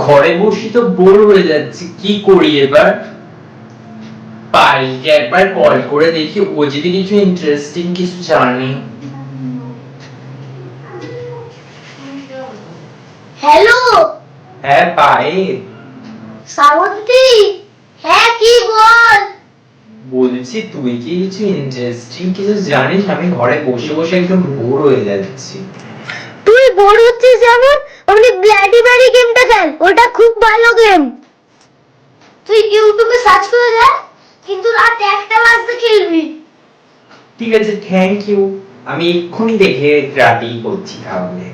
ঘরে বসে তো বোর হয়ে যাচ্ছি, কি করি এবার? পায়েলকে একবার কল করে দেখি, ও যদি কিছু ইন্টারেস্টিং কিছু জানে। হ্যালো। হ্যাঁ পায়েল। শ্রাবন্তী। হ্যাঁ কি বল। বলছি তুই কি কিছু ইন্টারেস্টিং কিছু জানিস? আমি ঘরে বসে বসে একদম বোর হয়ে যাচ্ছি। তুই বোর হচ্ছিস যেমন, অমনি ব্ল্যাডি ব্যারি গেমটা খেল, ওটা খুব ভালো গেম। তুই ইউটিউবে সার্চ করে দেখ, কিন্তু রাত 1টা বাজতে খেলবি। ঠিক আছে, থ্যাংক ইউ। আমি এক্ষুনি দেখে রাতেই করছি তাহলে।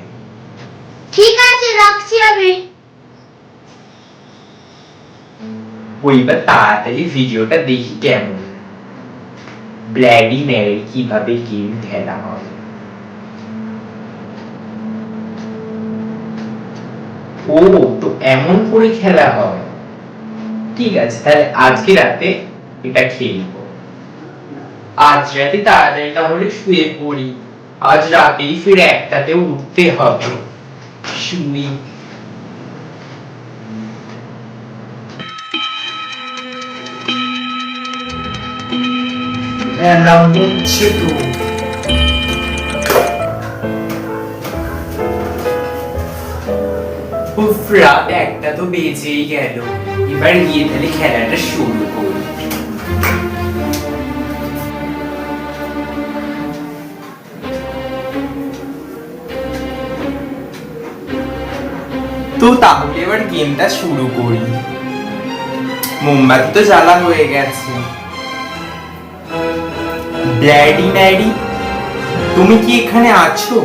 ঠিক আছে, রাখছি আমি। ওইবার তাড়াতাড়ি ভিডিওটা দেখি কেমন। ব্ল্যাডি ম্যারি কিভাবে গেম খেলা হয়। ও, তো এমন করে খেলা হয়। ঠিক আছে, তাহলে আজকে রাতে এটা খেলবো। আজ রাতে তাড়াতাড়ি তাহলে শুয়ে পড়ি। আজ রাতেই ফিরে 1টাতে উঠতে হবে। শুই। অ্যালার্ম হচ্ছে তো। উফ, রাত 1টা তো বেজেই গেল। এবার গিয়ে তাহলে খেলাটা শুরু করি। তো তাহলে এবার গেমটা শুরু করি। মোমবাতি তো জ্বালা হয়ে গেছে। ব্ল্যাডি ম্যারি, তুমি কি এখানে আছো?